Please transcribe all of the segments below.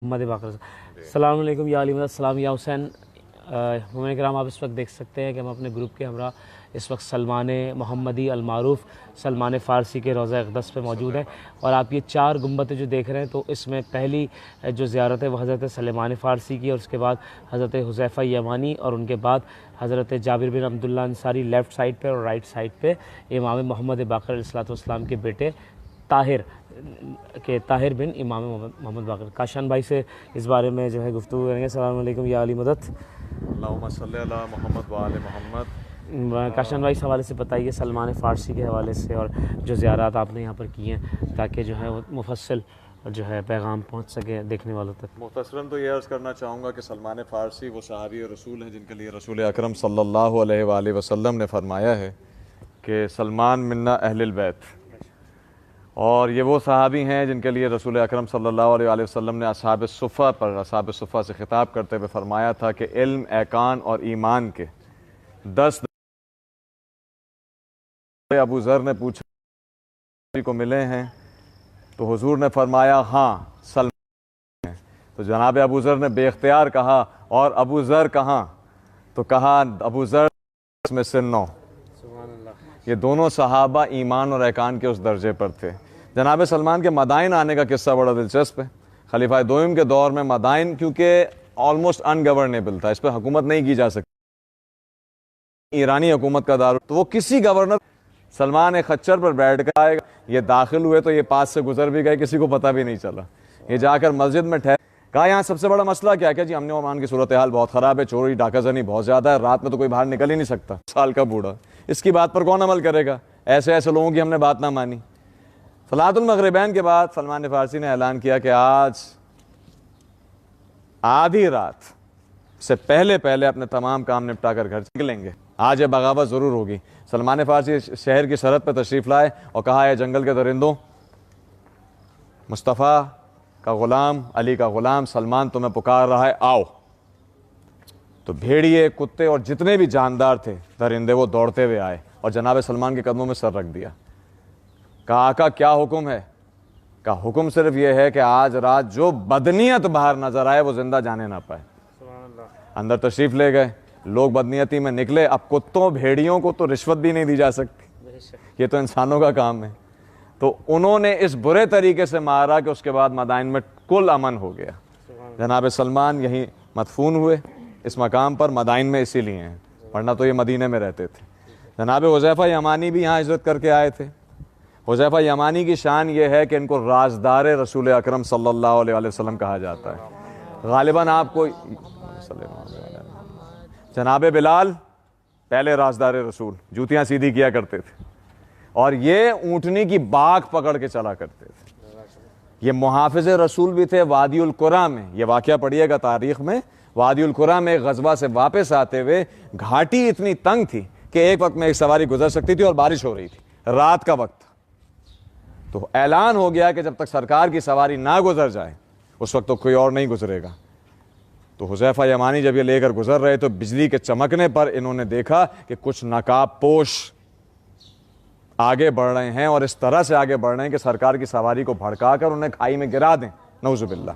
محمد باقر السلام علیکم یا علی مدد السلام یا حسین مومنین کرام، آپ اس وقت دیکھ سکتے ہیں کہ ہم اپنے گروپ کے ہمراہ اس وقت سلمان محمدی المعروف سلمان فارسی کے روضہ اقدس پہ موجود ہے، اور آپ یہ 4 گنبدیں جو دیکھ رہے ہیں تو اس میں پہلی جو زیارت ہے وہ حضرت سلمان فارسی کی، اور اس کے بعد حضرت حذیفہ یمانی، اور ان کے بعد حضرت جابر بن عبداللہ انصاری لیفٹ سائڈ پہ، اور رائٹ سائڈ پہ امام محمد باقر علیہ السلام کے بیٹے طاہر بن امام محمد باقر۔ کاشان بھائی سے اس بارے میں جو ہے گفتگو کریں گے۔ السلام علیکم یا علی مدد۔ اللہم صلی علی محمد و آل محمد۔ کاشان بھائی اس حوالے سے بتائیے سلمان فارسی کے حوالے سے، اور جو زیارات آپ نے یہاں پر کی ہیں تاکہ جو ہے وہ مفصل جو ہے پیغام پہنچ سکے دیکھنے والوں تک۔ مختصراً تو یہ عرض کرنا چاہوں گا کہ سلمان فارسی وہ صحابی رسول ہیں جن کے لیے رسول اکرم صلی اللہ علیہ وآلہ وسلم نے فرمایا ہے کہ سلمان منا اہل البیت، اور یہ وہ صحابی ہیں جن کے لیے رسول اکرم صلی اللہ علیہ وآلہ وسلم نے اصحاب صفہ سے خطاب کرتے ہوئے فرمایا تھا کہ علم، احکام اور ایمان کے 10 ابو ذر نے پوچھا کو ملے ہیں تو حضور نے فرمایا ہاں سلمان ہیں۔ تو جناب ابو ذر نے بے اختیار کہا اور ابو ذر کہاں؟ تو کہا ابو ذر میں سے 9۔ یہ دونوں صحابہ ایمان اور احکام کے اس درجے پر تھے۔ جناب سلمان کے مدائن آنے کا قصہ بڑا دلچسپ ہے۔ خلیفہ دوم کے دور میں مدائن کیونکہ آلموسٹ ان گورنیبل تھا، اس پہ حکومت نہیں کی جا سکتی، ایرانی حکومت کا دار، تو وہ کسی گورنر سلمان ایک خچر پر بیٹھ کر آئے گا، یہ داخل ہوئے تو یہ پاس سے گزر بھی گئے، کسی کو پتہ بھی نہیں چلا۔ یہ جا کر مسجد میں ٹھہر، کہا یہاں سب سے بڑا مسئلہ کیا ہے؟ جی امن و امان کی صورتحال بہت خراب ہے، چوری ڈاکہ زنی بہت زیادہ ہے، رات میں تو کوئی باہر نکل ہی نہیں سکتا، سال کا بوڑھا، اس کی بات پر کون عمل کرے گا؟ ایسے ایسے لوگوں کی ہم نے بات نہ مانی۔ صلاۃ المغربین کے بعد سلمان فارسی نے اعلان کیا کہ آج آدھی رات سے پہلے اپنے تمام کام نپٹا کر گھر نکلیں گے، آج یہ بغاوت ضرور ہوگی۔ سلمان فارسی شہر کی سرحد پہ تشریف لائے اور کہا ہے جنگل کے درندوں، مصطفیٰ کا غلام، علی کا غلام سلمان تمہیں پکار رہا ہے، آؤ۔ تو بھیڑیے، کتے اور جتنے بھی جاندار تھے درندے وہ دوڑتے ہوئے آئے اور جناب سلمان کے قدموں میں سر رکھ دیا۔ کہا آقا کیا حکم ہے؟ کہا حکم صرف یہ ہے کہ آج رات جو بدنیت باہر نظر آئے وہ زندہ جانے نہ پائے۔ اندر تشریف لے گئے، لوگ بدنیتی میں نکلے۔ اب کتوں بھیڑیوں کو تو رشوت بھی نہیں دی جا سکتی، یہ تو انسانوں کا کام ہے، تو انہوں نے اس برے طریقے سے مارا کہ اس کے بعد مدائن میں کل امن ہو گیا۔ جناب سلمان یہیں مدفون ہوئے اس مقام پر، مدائن میں اسی لیے ہیں، ورنہ تو یہ مدینے میں رہتے تھے۔ جناب حذیفہ یمانی بھی یہاں ہجرت کر کے آئے تھے۔ حذیفہ یمانی کی شان یہ ہے کہ ان کو رازدار رسول اکرم صلی اللہ علیہ وآلہ وسلم کہا جاتا ہے۔ غالباً آپ کو جناب بلال پہلے رازدار رسول، جوتیاں سیدھی کیا کرتے تھے، اور یہ اونٹنی کی باک پکڑ کے چلا کرتے تھے۔ یہ محافظ رسول بھی تھے۔ وادی القریٰ میں یہ واقعہ پڑھیے گا تاریخ میں، وادی القریٰ میں ایک غزوہ سے واپس آتے ہوئے گھاٹی اتنی تنگ تھی کہ ایک وقت میں ایک سواری گزر سکتی تھی اور بارش ہو رہی تھی، رات کا وقت، تو اعلان ہو گیا کہ جب تک سرکار کی سواری نہ گزر جائے اس وقت تو کوئی اور نہیں گزرے گا۔ تو حذیفہ یمانی جب یہ لے کر گزر رہے تو بجلی کے چمکنے پر انہوں نے دیکھا کہ کچھ نقاب پوش آگے بڑھ رہے ہیں، اور اس طرح سے آگے بڑھ رہے ہیں کہ سرکار کی سواری کو بھڑکا کر انہیں کھائی میں گرا دیں، نعوذ باللہ۔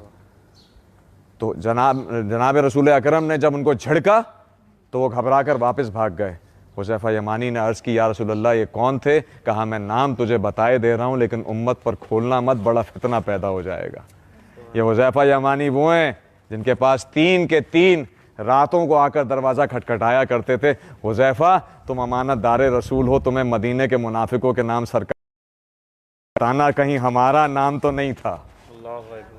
تو جناب رسول اکرم نے جب ان کو جھڑکا تو وہ گھبرا کر واپس بھاگ گئے۔ حذیفہ یمانی نے عرض کی یا رسول اللہ یہ کون تھے؟ کہا میں نام تجھے بتائے دے رہا ہوں لیکن امت پر کھولنا مت، بڑا فتنہ پیدا ہو جائے گا۔ یہ حذیفہ یمانی وہ ہیں جن کے پاس 3 کے 3 راتوں کو آ کر دروازہ کھٹکھٹایا کرتے تھے، حذیفہ تم امانت دار رسول ہو، تمہیں مدینے کے منافقوں کے نام سرکار بتانا، کہیں ہمارا نام تو نہیں تھا۔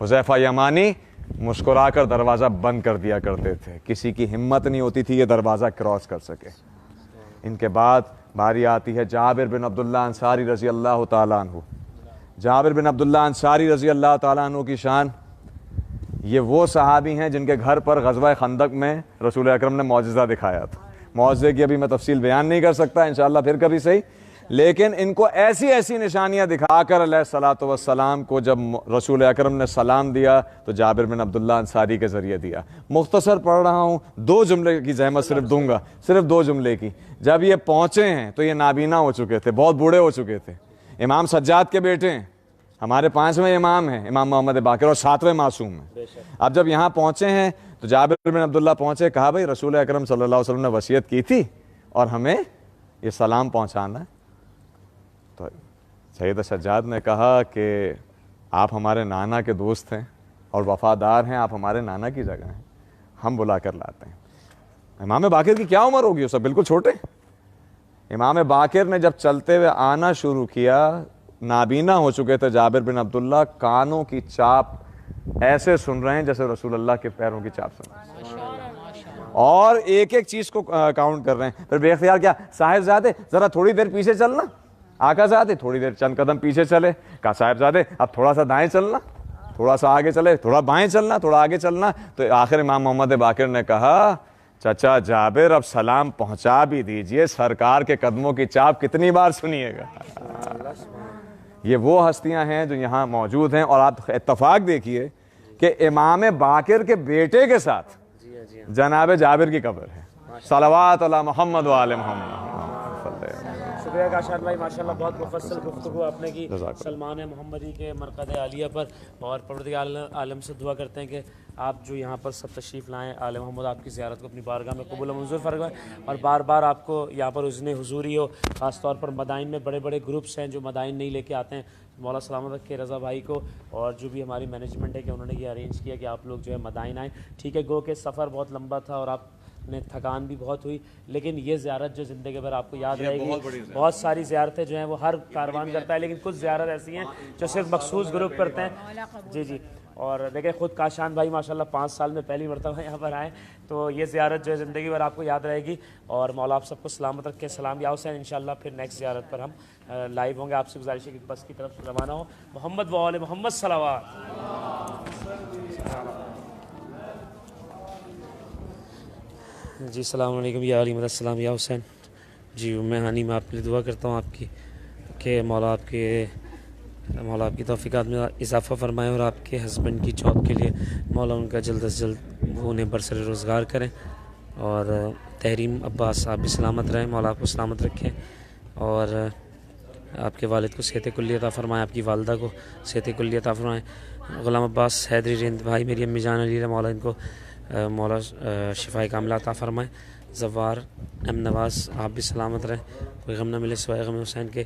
حذیفہ یمانی مسکرا کر دروازہ بند کر دیا کرتے تھے، کسی کی ہمت نہیں ہوتی تھی یہ دروازہ کراس کر سکے۔ ان کے بعد باری آتی ہے جابر بن عبداللہ انصاری رضی اللہ تعالیٰ عنہ۔ جابر بن عبداللہ انصاری رضی اللہ تعالیٰ عنہ کی شان، یہ وہ صحابی ہیں جن کے گھر پر غزوہ خندق میں رسول اکرم نے معجزہ دکھایا تھا۔ معجزے کی ابھی میں تفصیل بیان نہیں کر سکتا، انشاءاللہ پھر کبھی صحیح، لیکن ان کو ایسی ایسی نشانیاں دکھا کر علیہ الصلوۃ والسلام کو جب رسول اکرم نے سلام دیا تو جابر بن عبداللہ انصاری کے ذریعے دیا۔ مختصر پڑھ رہا ہوں، 2 جملے کی زحمت صرف دوں گا، صرف 2 جملے کی۔ جب یہ پہنچے ہیں تو یہ نابینا ہو چکے تھے، بہت بوڑھے ہو چکے تھے، امام سجاد کے بیٹے ہیں، ہمارے 5ویں امام ہیں امام محمد باقر اور 7ویں معصوم ہیں. اب جب یہاں پہنچے ہیں تو جابر بن عبداللہ پہنچے, کہا بھائی رسول اکرم صلی اللہ علیہ وسلم نے وصیت کی تھی اور ہمیں یہ سلام پہنچانا ہے. تو سید سجاد نے کہا کہ آپ ہمارے نانا کے دوست ہیں اور وفادار ہیں, آپ ہمارے نانا کی جگہ ہیں, ہم بلا کر لاتے ہیں. امام باقر کی کیا عمر ہوگی, اس سے بالکل چھوٹے. امام باقر نے جب چلتے ہوئے آنا شروع کیا, نابینا ہو چکے تھے جابر بن عبداللہ, کانوں کی چاپ ایسے سن رہے ہیں جیسے رسول اللہ کے پیروں کی چاپ سن رہے ہیں, اور ایک ایک چیز کو کاؤنٹ کر رہے ہیں. پھر بے اختیار کیا, صاحب زادے ذرا تھوڑی دیر پیچھے چلنا. آقا زادے تھوڑی دیر چند قدم پیچھے چلے. کہا صاحب زادے اب تھوڑا سا دائیں چلنا, تھوڑا سا آگے چلے, تھوڑا بائیں چلنا, تھوڑا آگے چلنا. تو آخر امام محمد باقر نے کہا چچا جابر اب سلام پہنچا بھی دیجئے, سرکار کے قدموں کی چاپ کتنی بار سنیے گا. یہ وہ ہستیاں ہیں جو یہاں موجود ہیں. اور آپ اتفاق دیکھیے کہ امام باقر کے بیٹے کے ساتھ جناب جابر کی قبر ہے. صلوات علی محمد و آل محمد. شکریہ کاشان بھائی, ماشاءاللہ بہت مفصل گفتگو آپ نے کی سلمان محمدی کے مرقد عالیہ پر. اور پروردگار عالم سے دعا کرتے ہیں کہ آپ جو یہاں پر سب تشریف لائیں, آل محمد آپ کی زیارت کو اپنی بارگاہ میں قبول و منظور فرمائیں, اور بار بار آپ کو یہاں پر اذن حضوری ہو. خاص طور پر مدائن میں بڑے بڑے گروپس ہیں جو مدائن نہیں لے کے آتے ہیں, مولا سلامت رکھے رضا بھائی کو اور جو بھی ہماری مینجمنٹ ہے کہ انہوں نے یہ ارینج کیا کہ آپ لوگ جو ہے مدائن آئیں. ٹھیک ہے, گو کہ سفر بہت لمبا تھا اور آپ نے تھکان بھی بہت ہوئی, لیکن یہ زیارت جو زندگی بھر آپ کو یاد رہے گی. بہت ساری زیارتیں جو ہیں وہ ہر کاروان کرتا ہے, لیکن کچھ زیارت ایسی ہیں جو صرف مخصوص گروپ کرتے ہیں. جی جی. اور دیکھیں خود کاشان بھائی ماشاءاللہ 5 سال میں پہلی مرتبہ یہاں پر آئے, تو یہ زیارت جو ہے زندگی بھر آپ کو یاد رہے گی. اور مولا آپ سب کو سلامت رکھے. سلام یا حسین. انشاءاللہ پھر نیکسٹ زیارت پر ہم لائیو ہوں گے. آپ سے گزارش ہے کہ بس کی طرف روانہ ہو. محمد و آل محمد صلوات. جی السلام علیکم یا علی مدد السلام یا حسین. جی میں ہانی میں آپ کے لیے دعا کرتا ہوں آپ کی کہ مولا آپ کی توفیقات میں اضافہ فرمائے, اور آپ کے ہسبینڈ کی جاب کے لیے مولا ان کا جلد از جلد انہیں برسر روزگار کریں. اور تحریم عباس آپ بھی سلامت رہیں, مولا آپ کو سلامت رکھیں. اور آپ کے والد کو صحت کلی عطا فرمائیں, آپ کی والدہ کو صحت کلی عطا فرمائیں. غلام عباس حیدری رند بھائی, میری امی جان علی مولا ان کو مولا شفائے کاملہ عطا فرمائیں. زوار ایم نواز آپ بھی سلامت رہیں, کوئی غم نہ ملے سوائے غم حسین کے.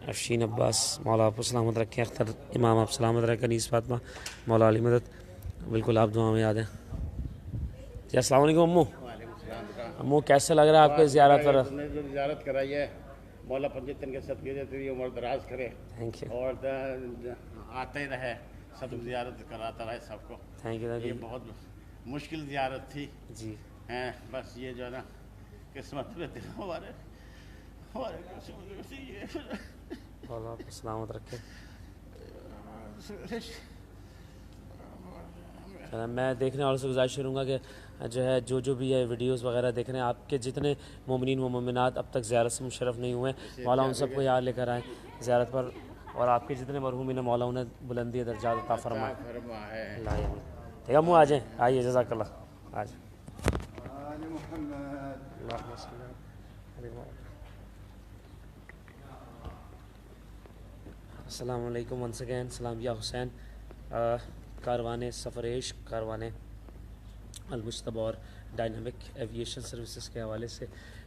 افشین عباس مولا آپ کو سلامت رکھیں. اختر امام آپ سلامت رہیں. کنیز فاطمہ مولا علی مدد, بالکل آپ دعا میں یاد ہیں. جی السلام علیکم امو. امو کیسے لگ رہا ہے آپ کو زیارت پر؟ زیارت کرائی ہے, مولا پنجتن کے صدقے سے تیری عمر دراز کرے تھینک یو. اور آتے ہی رہے, سب زیارت کراتا رہے سب کو. Thank you. یہ بہت مشکل زیارت تھی جی بس یہ جو ہے نا قسمت میں تھے ہمارے قسمت میں یہ. مولا آپ کو سلامت رکھے. میں دیکھنے والوں سے گزارش کروں گا کہ جو ہے جو بھی ہے ویڈیوز وغیرہ دیکھ رہے ہیں, آپ کے جتنے مومنین و مومنات اب تک زیارت سے مشرف نہیں ہوئے ہیں, مولا ان سب کو یاد لے کر آئیں زیارت پر. اور آپ کے جتنے مرحومین ہیں مولا انہیں بلندی درجات عطا فرمائے. ٹھیک ہے منہ آ جائیں, آئیے جزاک اللہ. آ جائیں. السلام علیکم ونس اگین. سلام یا حسین. کاروان سفر عشق, کاروان المجتبی اور ڈائنامک ایویشن سروسز کے حوالے سے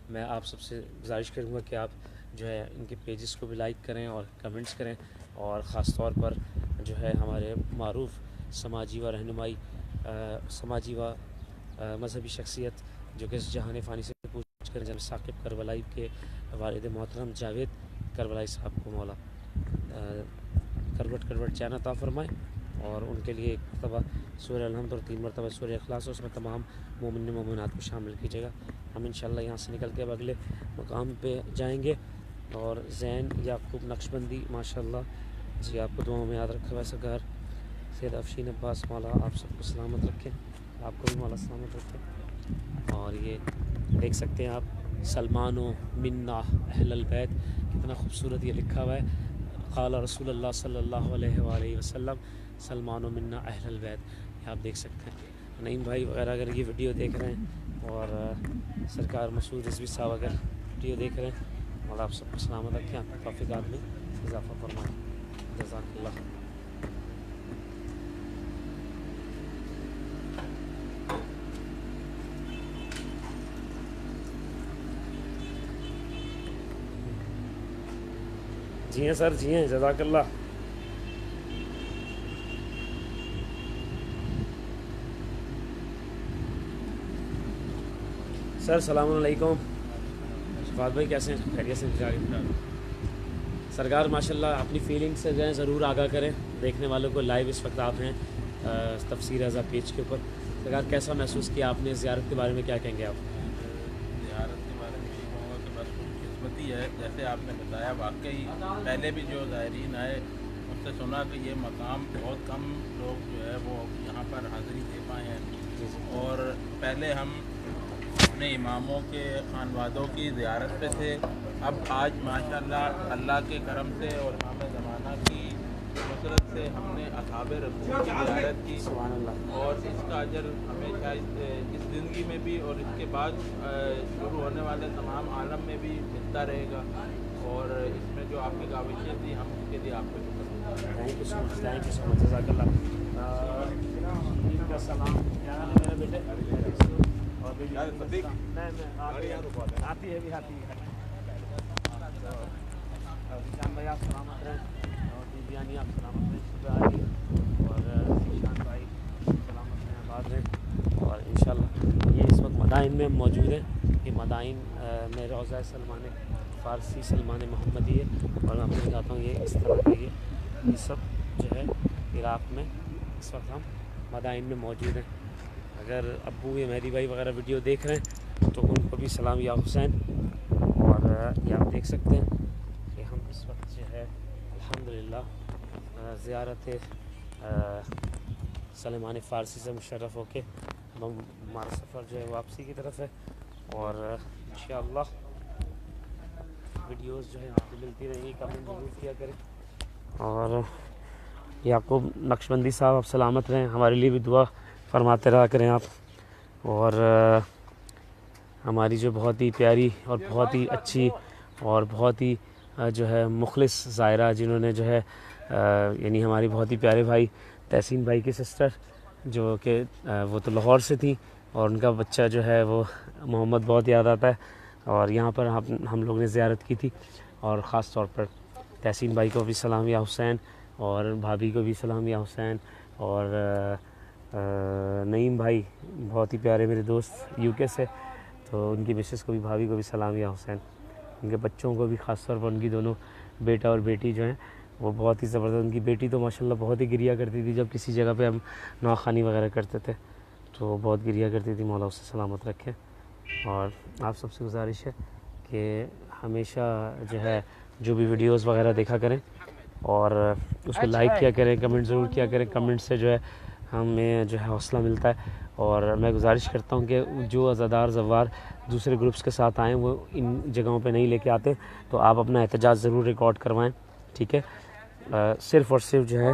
میں آپ سب سے گزارش کروں گا کہ آپ جو ہے ان کے پیجز کو بھی لائک کریں اور کمنٹس کریں. اور خاص طور پر جو ہے ہمارے معروف سماجی و رہنمائی سماجی و مذہبی شخصیت جو کہ جہان فانی سے پوچھ کر جناب ثاقب کربلائی کے والد محترم جاوید کربلائی صاحب کو مولا کروٹ چین عطا فرمائیں. اور ان کے لیے ایک مرتبہ سورہ الحمد اور 3 مرتبہ سورہ اخلاص, اور اس میں تمام مومن مومنات کو شامل کیجیے گا. ہم انشاءاللہ یہاں سے نکل کے اب اگلے مقام پہ جائیں گے. اور زین یعقوب نقشبندی ماشاءاللہ, جی آپ کو دعاؤں میں یاد رکھا ویسا گھر. سید افشین عباس مولا آپ سب کو سلامت رکھیں, آپ کو بھی مولا سلامت رکھیں. اور یہ دیکھ سکتے ہیں آپ سلمان و منا اہل البیت, کتنا خوبصورت یہ لکھا ہوا ہے. قال رسول اللہ صلی اللہ علیہ وآلہ وسلم سلمان و منا اہل البیت, یہ آپ دیکھ سکتے ہیں. نعیم بھائی وغیرہ اگر یہ ویڈیو دیکھ رہے ہیں, اور سرکار مسعود رضوی صاحب اگر ویڈیو دیکھ رہے ہیں, مولا آپ سب کو سلامت رکھیں, آپ کی توفیقات میں اضافہ فرمائیں. جزاک اللہ. جی ہیں سر, جی ہیں, جزاک اللہ. سر السلام علیکم. شفاعت بھائی کیسے ہیں؟ خیریت سے جا رہی. سرکار ماشاءاللہ اپنی فیلنگ سے جو ہے ضرور آگاہ کریں دیکھنے والوں کو. لائیو اس وقت آپ ہیں تفسیر رضا پیج کے اوپر. سرکار کیسا محسوس کیا آپ نے؟ زیارت کے بارے میں کیا کہیں گے آپ؟ زیارت کے بارے میں یہ کہوں گا کہ بس قسمتی ہے. جیسے آپ نے بتایا, واقعی پہلے بھی جو زائرین آئے ان سے سنا کہ یہ مقام بہت کم لوگ جو ہے وہ یہاں پر حاضری دے پائے ہیں. اور پہلے ہم اپنے اماموں کے خانوادوں کی زیارت پہ تھے. اب آج ماشاءاللہ اللہ کے کرم سے اور امام زمانہ کی نصرت سے ہم نے اصحاب رسول کی زیارت کی. سبحان اللہ. اور اس کا اجر ہمیشہ اس زندگی میں بھی اور اس کے بعد شروع ہونے والے تمام عالم میں بھی ملتا رہے گا. اور اس میں جو آپ کی کاوشیں تھیں ہم اس کے لیے آپ کو thank you so much, thank you so much, جزاک اللہ. عید کا سلام. کیا حال ہے میرے بیٹے؟ اور بھی آتی ہے بھی آتی ہے. شان بھائی آپ سلامت رہیں, اور بیبیانی آپ سلامت رہیں, صبح آئی, اور شان بھائی سلامت رہیں, آباد رہیں. اور انشاءاللہ یہ اس وقت مدائن میں موجود ہے. یہ مدائن میں روضہ سلمان فارسی سلمان محمدی ہے. اور میں آپ کو بتاتا ہوں یہ اس طرح کے یہ سب جو ہے عراق میں اس وقت ہم مدائن میں موجود ہیں. اگر ابو یا مہدی بھائی وغیرہ ویڈیو دیکھ رہے ہیں تو ان کو بھی سلام یا حسین. اور یہ آپ دیکھ سکتے ہیں کہ ہم اس وقت جو ہے الحمدللہ زیارت سلمان فارسی سے مشرف ہو کے ہمارا سفر جو ہے واپسی کی طرف ہے. اور انشاءاللہ ویڈیوز جو ہے آپ کو ملتی رہیں گی. کمنٹ ضرور کیا کریں. اور یعقوب نقشبندی صاحب آپ سلامت رہیں, ہمارے لیے بھی دعا فرماتے رہا کریں آپ. اور ہماری جو بہت ہی پیاری اور بہت ہی اچھی اور بہت ہی جو ہے مخلص زائرہ, جنہوں نے جو ہے یعنی ہماری بہت ہی پیارے بھائی تحسین بھائی کی سسٹر, جو کہ وہ تو لاہور سے تھیں, اور ان کا بچہ جو ہے وہ محمد بہت یاد آتا ہے. اور یہاں پر ہم لوگ نے زیارت کی تھی. اور خاص طور پر تحسین بھائی کو بھی سلام یا حسین, اور بھابھی کو بھی سلام یا حسین, اور نعیم بھائی بہت ہی پیارے میرے دوست یو کے سے, تو ان کی مسز کو بھی, بھابھی کو بھی سلام یا حسین. ان کے بچوں کو بھی خاص طور پر, ان کی دونوں بیٹا اور بیٹی جو ہیں وہ بہت ہی زبردست. ان کی بیٹی تو ماشاءاللہ بہت ہی گریا کرتی تھی جب کسی جگہ پہ ہم نواخوانی وغیرہ کرتے تھے, تو وہ بہت گریا کرتی تھی. مولا اسے سلامت رکھے. اور آپ سب سے گزارش ہے کہ ہمیشہ جو ہے جو بھی ویڈیوز وغیرہ دیکھا کریں اور اس کو لائک کیا کریں, کمنٹ ضرور کیا کریں. کمنٹ سے جو ہے ہمیں جو ہے حوصلہ ملتا ہے. اور میں گزارش کرتا ہوں کہ جو عزادار زوار دوسرے گروپس کے ساتھ آئیں وہ ان جگہوں پہ نہیں لے کے آتے, تو آپ اپنا احتجاج ضرور ریکارڈ کروائیں, ٹھیک ہے. صرف اور صرف جو ہے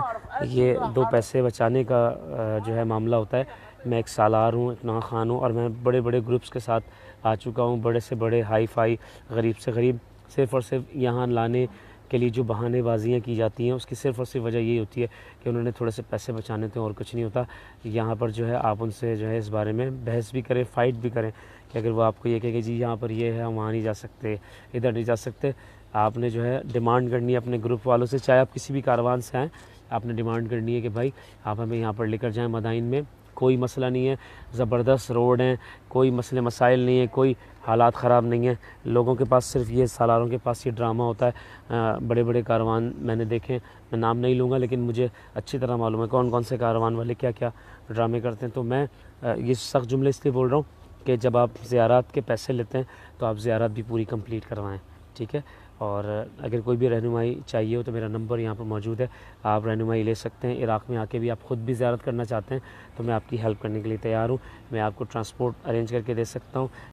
یہ 2 پیسے بچانے کا جو ہے معاملہ ہوتا ہے. میں ایک سالار ہوں, ایک ناخوان ہوں, اور میں بڑے بڑے گروپس کے ساتھ آ چکا ہوں, بڑے سے بڑے ہائی فائی, غریب سے غریب. صرف اور صرف یہاں لانے کے لیے جو بہانے بازیاں کی جاتی ہیں اس کی صرف اور صرف وجہ یہی ہوتی ہے کہ انہوں نے تھوڑے سے پیسے بچانے تھے, اور کچھ نہیں ہوتا. یہاں پر جو ہے آپ ان سے جو ہے اس بارے میں بحث بھی کریں, فائٹ بھی کریں, کہ اگر وہ آپ کو یہ کہے کہ جی یہاں پر یہ ہے, ہم وہاں نہیں جا سکتے, ادھر نہیں جا سکتے, آپ نے جو ہے ڈیمانڈ کرنی ہے اپنے گروپ والوں سے, چاہے آپ کسی بھی کاروان سے آئیں, آپ نے ڈیمانڈ کرنی ہے کہ بھائی آپ ہمیں یہاں پر لے کر جائیں. مدائن میں کوئی مسئلہ نہیں ہے, زبردست روڈ ہیں, کوئی مسئلے مسائل نہیں ہیں, کوئی حالات خراب نہیں ہیں. لوگوں کے پاس صرف یہ سالاروں کے پاس یہ ڈرامہ ہوتا ہے. بڑے بڑے کاروان میں نے دیکھے, میں نام نہیں لوں گا لیکن مجھے اچھی طرح معلوم ہے کون کون سے کاروان والے کیا کیا ڈرامے کرتے ہیں. تو میں یہ سخت جملے اس لیے بول رہا ہوں کہ جب آپ زیارات کے پیسے لیتے ہیں تو آپ زیارات بھی پوری کمپلیٹ کروائیں, ٹھیک ہے. اور اگر کوئی بھی رہنمائی چاہیے ہو تو میرا نمبر یہاں پر موجود ہے, آپ رہنمائی لے سکتے ہیں. عراق میں آ کے بھی آپ خود بھی زیارت کرنا چاہتے ہیں تو میں آپ کی ہیلپ کرنے کے لیے تیار ہوں. میں آپ کو ٹرانسپورٹ ارینج کر کے دے سکتا ہوں.